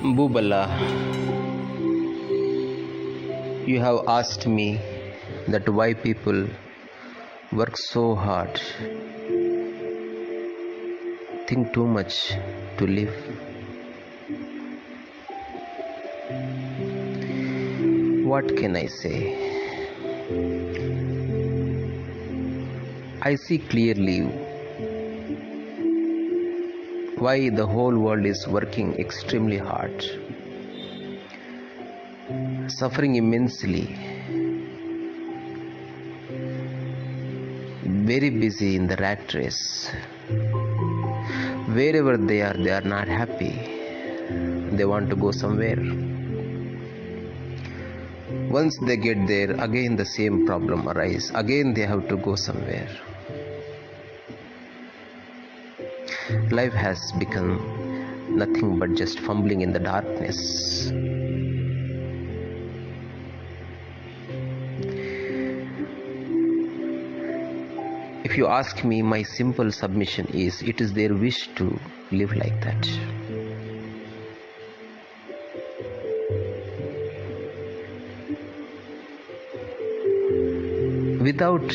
Bubala, you have asked me that why people work so hard, think too much to live. What can I say? I see clearly why the whole world is working extremely hard, suffering immensely, very busy in the rat race. Wherever they are not happy. They want to go somewhere. Once they get there, again the same problem arises. Again they have to go somewhere. Life has become nothing but just fumbling in the darkness. If you ask me, my simple submission is, it is their wish to live like that. Without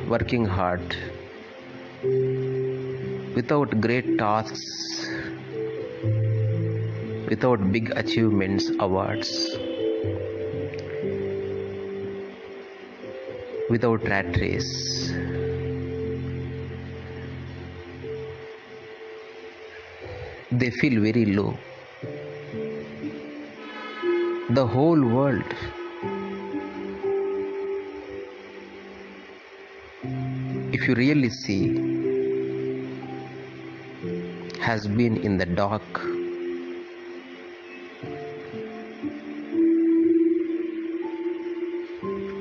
working hard, without great tasks, without big achievements, awards, without rat race, they feel very low. The whole world if you really see, has been in the dark.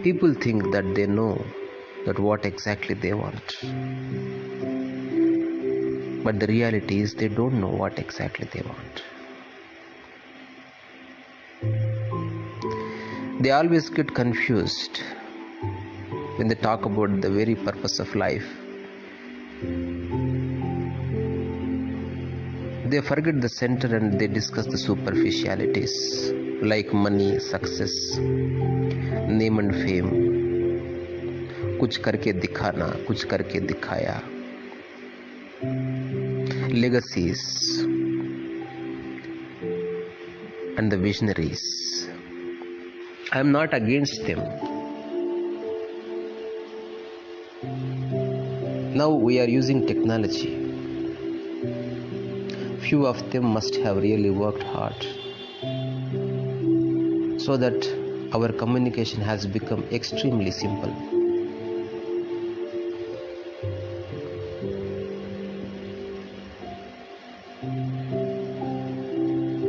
People think that they know that what exactly they want. But the reality is they don't know what exactly they want. They always get confused when they talk about the very purpose of life. They forget the center and they discuss the superficialities like money, success, name and fame, कुछ करके दिखाना, कुछ करके दिखाया, legacies and the visionaries. I am not against them. Now we are using technology. Few of them must have really worked hard so that our communication has become extremely simple.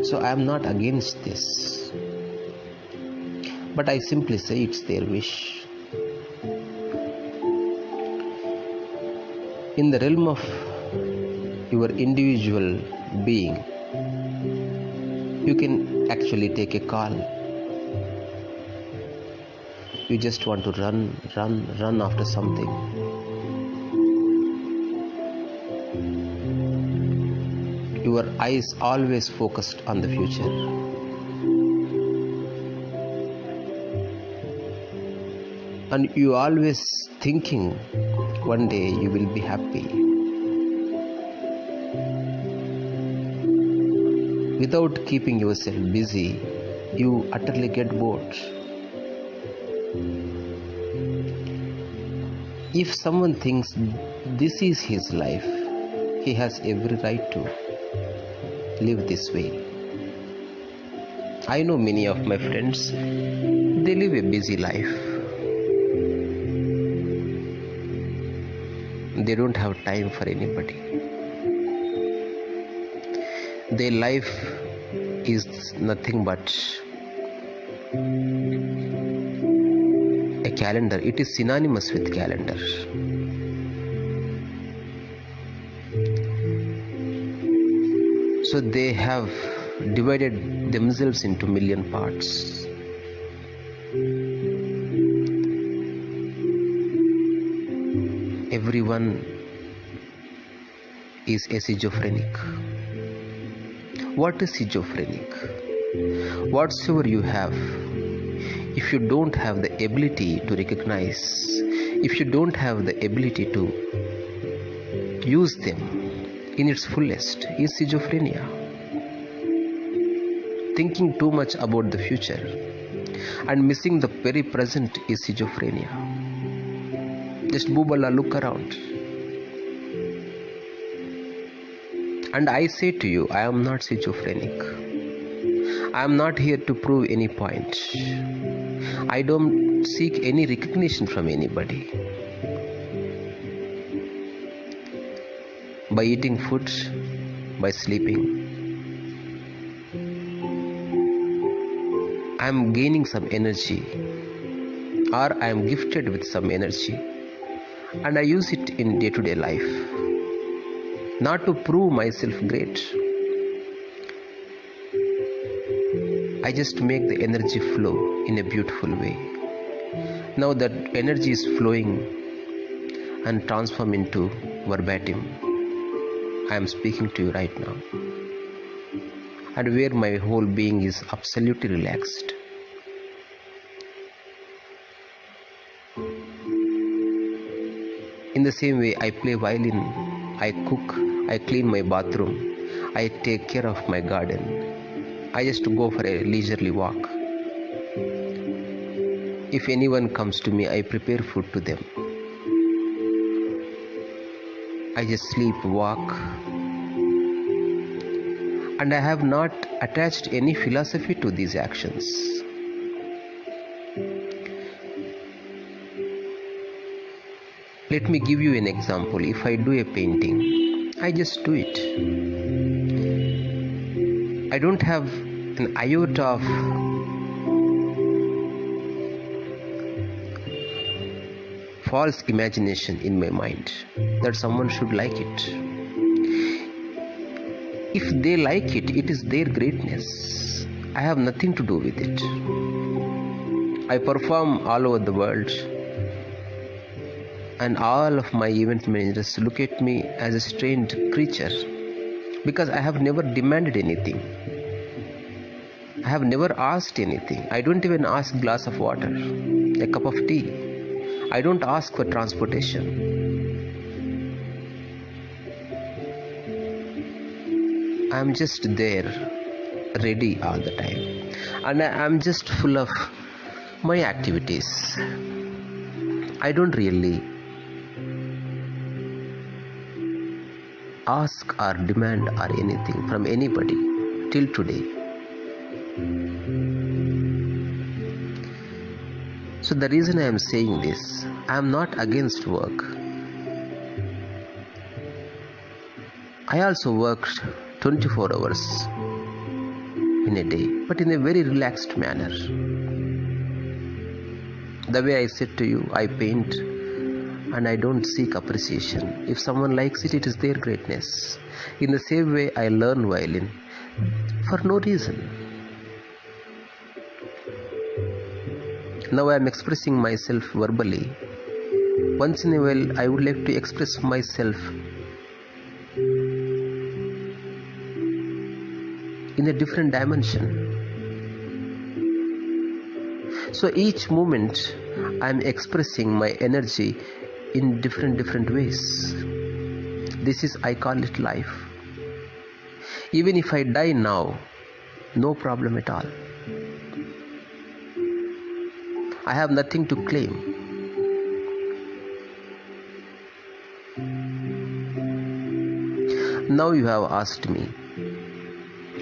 So I am not against this, but I simply say it's their wish. In the realm of your individual being, you can actually take a call. You just want to run after something. Your eyes always focused on the future. And you always thinking one day you will be happy. Without keeping yourself busy, you utterly get bored. If someone thinks this is his life, he has every right to live this way. I know many of my friends, they live a busy life. They don't have time for anybody. Their life is nothing but a calendar. It is synonymous with calendar. So they have divided themselves into million parts. Everyone is a schizophrenic. What is schizophrenic? Whatsoever you have, if you don't have the ability to recognize, if you don't have the ability to use them in its fullest, is schizophrenia. Thinking too much about the future and missing the very present is schizophrenia. Just Bubala, look around. And I say to you, I am not schizophrenic. I am not here to prove any point. I don't seek any recognition from anybody. By eating food, by sleeping, I am gaining some energy, or I am gifted with some energy, and I use it in day-to-day life, not to prove myself great. I just make the energy flow in a beautiful way. Now that energy is flowing and transform into verbatim, I am speaking to you right now, and where my whole being is absolutely relaxed. In the same way, I play violin, I cook, I clean my bathroom, I take care of my garden, I just go for a leisurely walk. If anyone comes to me, I prepare food to them. I just sleep, walk, and I have not attached any philosophy to these actions. Let me give you an example. If I do a painting, I just do it. I don't have an iota of false imagination in my mind that someone should like it. If they like it, it is their greatness. I have nothing to do with it. I perform all over the world, and all of my event managers look at me as a strange creature because I have never demanded anything. I have never asked anything. I don't even ask a glass of water, a cup of tea. I don't ask for transportation. I am just there, ready all the time, and I am just full of my activities. I don't really ask or demand or anything from anybody till today. So the reason I am saying this, I am not against work. I also worked 24 hours in a day, but in a very relaxed manner. The way I said to you, I paint and I don't seek appreciation. If someone likes it, it is their greatness. In the same way, I learn violin for no reason. Now I am expressing myself verbally. Once in a while, I would like to express myself in a different dimension. So each moment, I am expressing my energy in different ways. This is, I call it life. Even if I die now, no problem at all. I have nothing to claim. Now you have asked me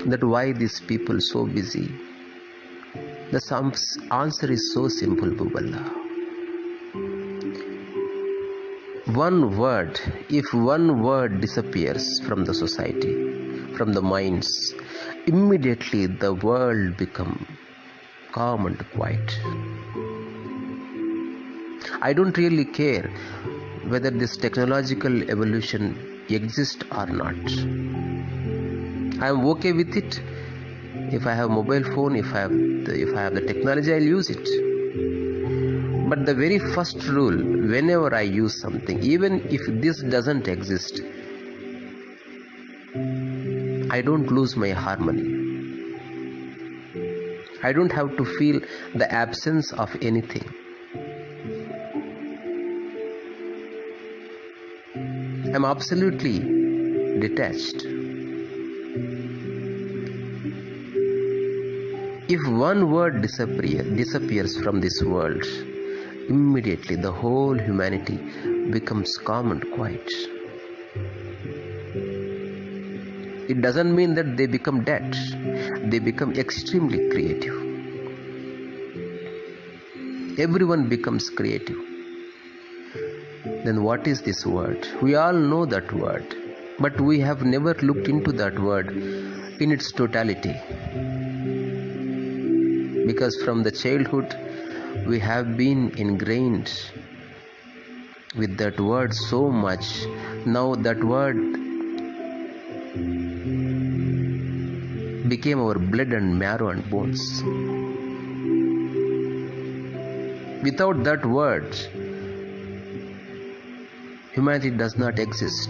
that why these people so busy. The answer is so simple, Buballa. If one word disappears from the society, from the minds, immediately the world becomes calm and quiet. I don't really care whether this technological evolution exists or not. I am okay with it. If I have mobile phone, if I have the technology, I'll use it. But the very first rule, whenever I use something, even if this doesn't exist, I don't lose my harmony. I don't have to feel the absence of anything. I'm absolutely detached. If one word disappears from this world, immediately the whole humanity becomes calm and quiet. It doesn't mean that they become dead. They become extremely creative. Everyone becomes creative. Then what is this word? We all know that word, but we have never looked into that word in its totality. Because from the childhood, we have been ingrained with that word so much. Now that word became our blood and marrow and bones. Without that word, humanity does not exist.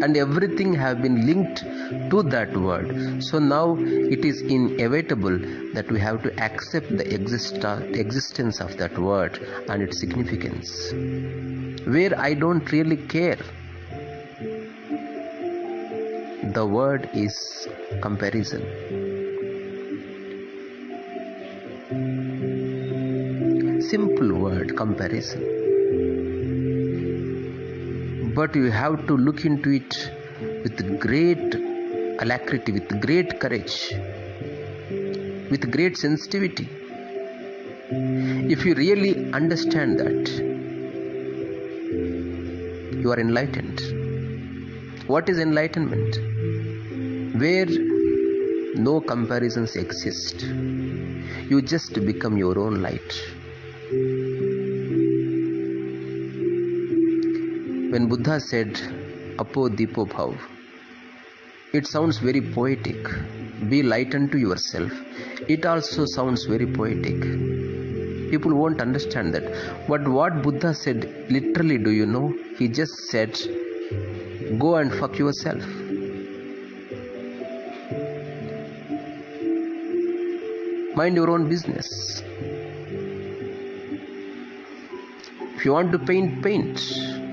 And everything have been linked to that word. So now it is inevitable that we have to accept the existence of that word and its significance. Where I don't really care. The word is comparison. Simple word, comparison. But you have to look into it with great alacrity, with great courage, with great sensitivity. If you really understand that, you are enlightened. What is enlightenment? Where no comparisons exist. You just become your own light. When Buddha said, Apo Dipo Bhav, it sounds very poetic. Be light unto yourself. It also sounds very poetic. People won't understand that. But what Buddha said, literally, do you know? He just said, go and fuck yourself. Mind your own business. If you want to paint, paint.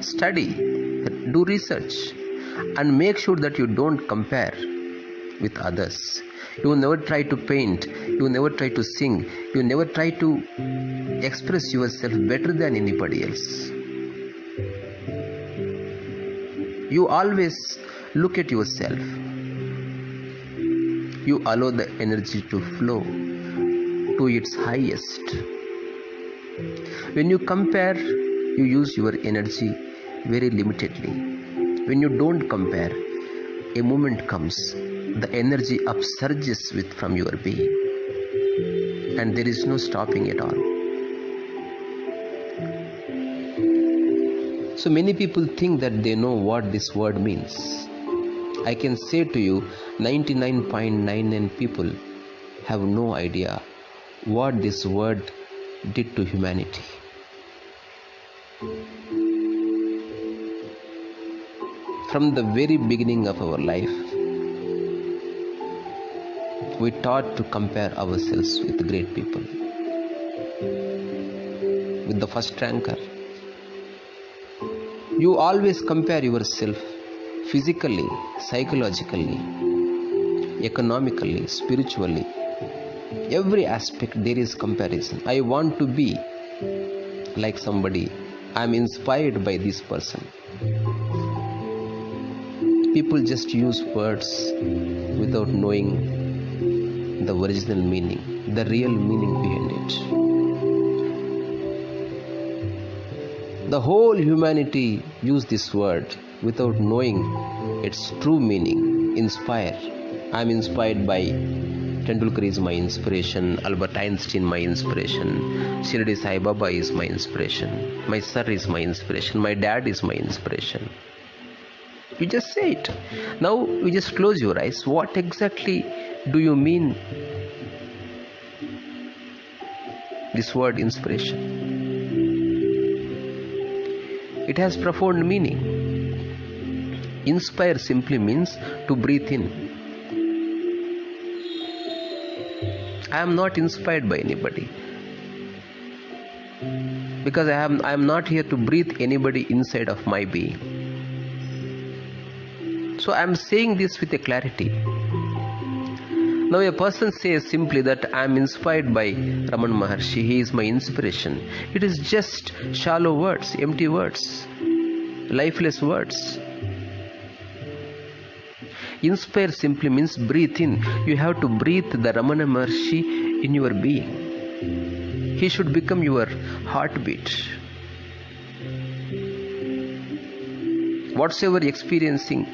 Study, do research, and make sure that you don't compare with others. You never try to paint, you never try to sing, you never try to express yourself better than anybody else. You always look at yourself. You allow the energy to flow to its highest. When you compare, you use your energy very limitedly. When you don't compare, a moment comes, the energy upsurges from your being, and there is no stopping at all. So many people think that they know what this word means. I can say to you, 99.99 people have no idea what this word did to humanity. From the very beginning of our life, we taught to compare ourselves with great people, with the first ranker. You always compare yourself physically, psychologically, economically, spiritually. Every aspect there is comparison. I want to be like somebody. I am inspired by this person. People just use words without knowing the original meaning, the real meaning behind it. The whole humanity use this word without knowing its true meaning. Inspire. I am inspired by Tendulkar is my inspiration, Albert Einstein my inspiration, Shirdi Sai Baba is my inspiration, my sir is my inspiration, my dad is my inspiration. You just say it. Now you just close your eyes. What exactly do you mean this word inspiration? It has profound meaning. Inspire simply means to breathe in. I am not inspired by anybody, because I am not here to breathe anybody inside of my being. So I am saying this with a clarity. Now a person says simply that I am inspired by Raman Maharshi, he is my inspiration. It is just shallow words, empty words, lifeless words. Inspire simply means breathe in. You have to breathe the Ramana Maharshi in your being. He should become your heartbeat. Whatsoever experiencing,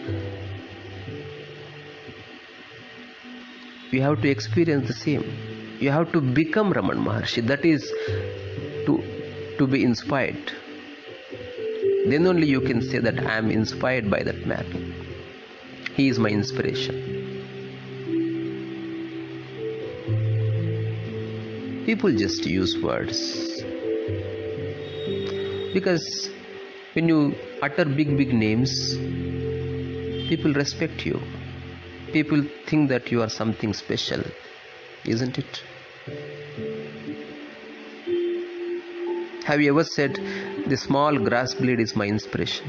you have to experience the same. You have to become Raman Maharshi. That is to be inspired. Then only you can say that I am inspired by that man. He is my inspiration. People just use words, because when you utter big names, people respect you. People think that you are something special, isn't it? Have you ever said, the small grass blade is my inspiration?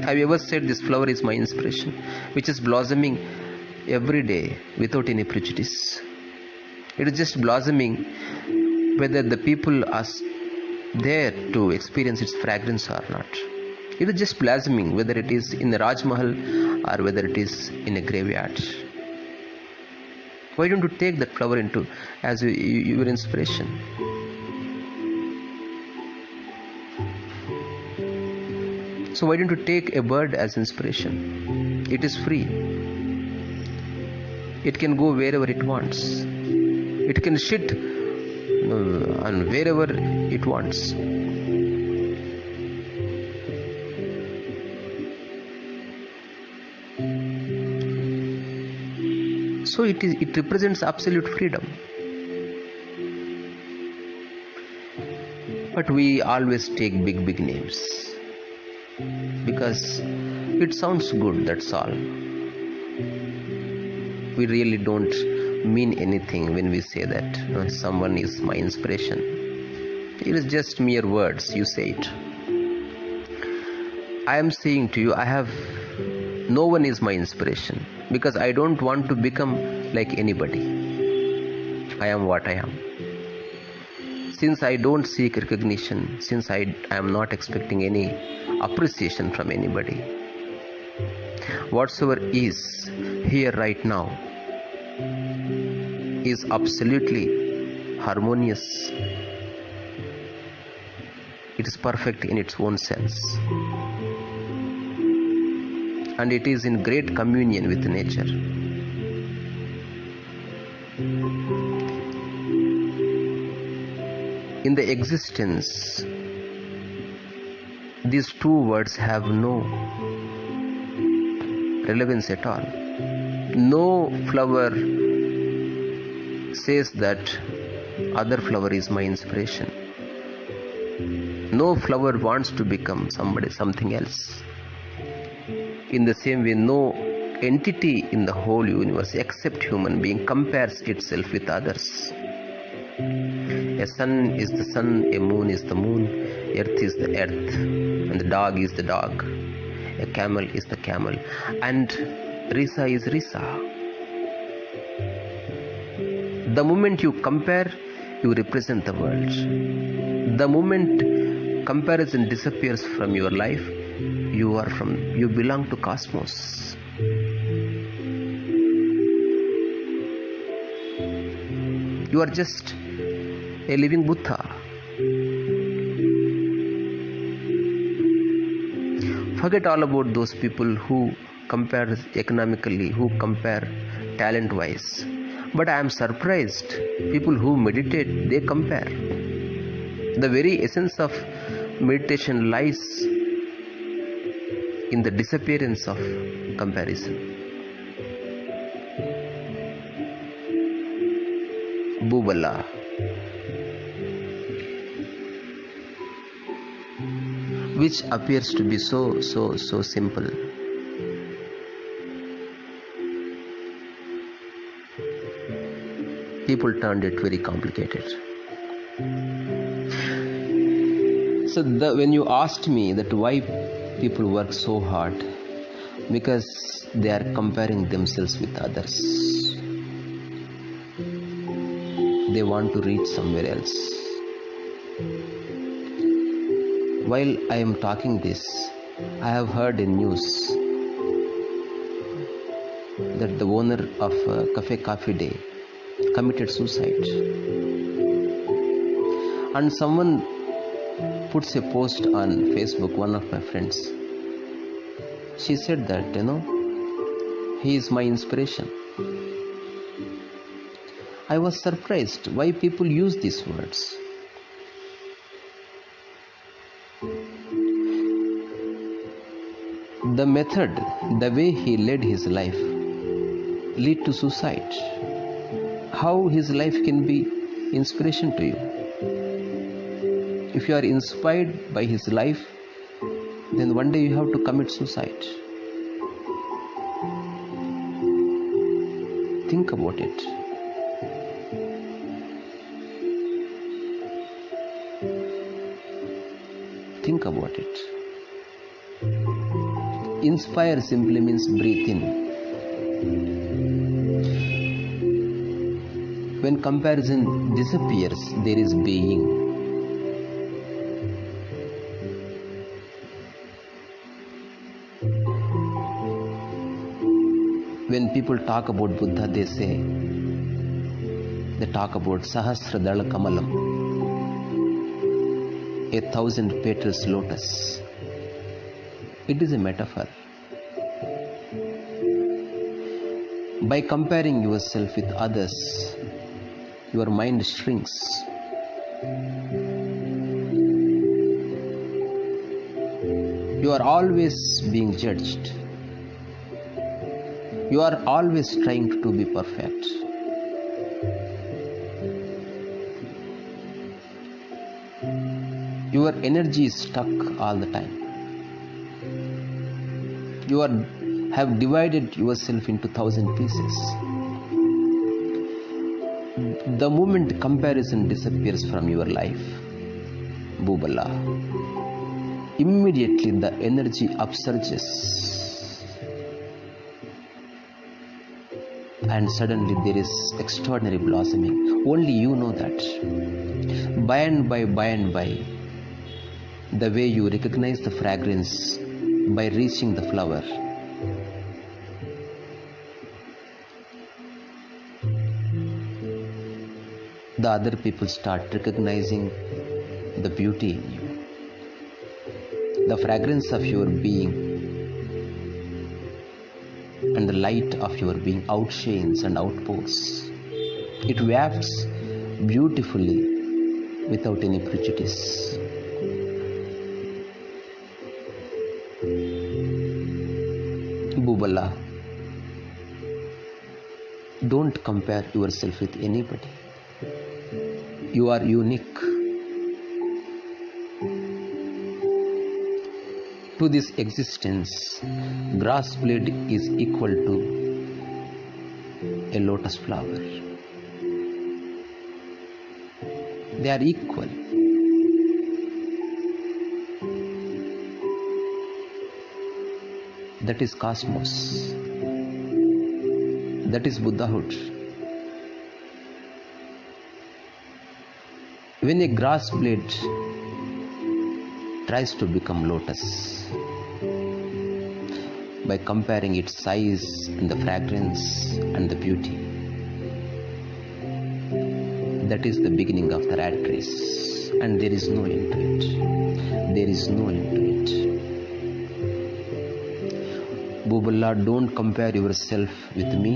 Have you ever said, this flower is my inspiration, which is blossoming every day without any prejudice? It is just blossoming whether the people are there to experience its fragrance or not. It is just blossoming whether it is in the Raj Mahal or whether it is in a graveyard. Why don't you take that flower into as your inspiration? So why don't you take a bird as inspiration? It is free. It can go wherever it wants. It can shit on wherever it wants. So it represents absolute freedom. But we always take big names, because it sounds good, that's all. We really don't mean anything when we say that someone is my inspiration. It is just mere words, you say it. I am saying to you, no one is my inspiration, because I don't want to become like anybody. I am what I am. Since I don't seek recognition, since I am not expecting any appreciation from anybody, whatsoever is here right now is absolutely harmonious. It is perfect in its own sense, and it is in great communion with nature. In the existence, these two words have no relevance at all. No flower says that other flower is my inspiration. No flower wants to become something else. In the same way, no entity in the whole universe except human being compares itself with others. A sun is the sun, a moon is the moon, earth is the earth, and the dog is the dog, a camel is the camel, and Risa is Risa. The moment you compare, you represent the world. The moment comparison disappears from your life, you belong to cosmos. You are just a living Buddha. Forget all about those people who compare economically, who compare talent wise. But I am surprised, people who meditate, they compare. The very essence of meditation lies in the disappearance of comparison. Bubala. which appears to be so simple. People turned it very complicated. So when you asked me that why people work so hard, because they are comparing themselves with others. They want to reach somewhere else. While I am talking this, I have heard in news that the owner of Cafe Coffee Day committed suicide. And someone puts a post on Facebook, one of my friends. She said that, he is my inspiration. I was surprised why people use these words. The method, the way he led his life, lead to suicide. How his life can be inspiration to you? If you are inspired by his life, then one day you have to commit suicide. Think about it. Think about it. Inspire simply means breathe in. When comparison disappears, there is being. When people talk about Buddha, they talk about Sahasradala Kamalam, 1,000 petals lotus. It is a metaphor. By comparing yourself with others, your mind shrinks. You are always being judged. You are always trying to be perfect. Your energy is stuck all the time. You have divided yourself into 1,000 pieces. The moment comparison disappears from your life, Bubala, immediately the energy upsurges. And suddenly there is extraordinary blossoming. Only you know that. By and by, the way you recognize the fragrance by reaching the flower, the other people start recognizing the beauty in you. The fragrance of your being and the light of your being outshines and outpours. It wafts beautifully without any prejudice. Bubala, don't compare yourself with anybody. You are unique. To this existence, grass blade is equal to a lotus flower. They are equal. That is cosmos. That is Buddhahood. When a grass blade tries to become lotus by comparing its size and the fragrance and the beauty, that is the beginning of the rat race, and there is no end to it. There is no end to it. Bubala, don't compare yourself with me,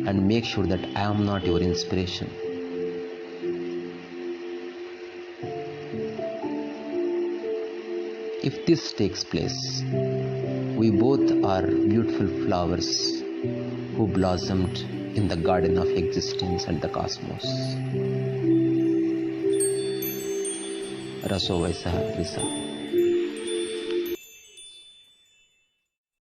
and make sure that I am not your inspiration. If this takes place, we both are beautiful flowers who blossomed in the garden of existence and the cosmos. रसो वैसा रिसा।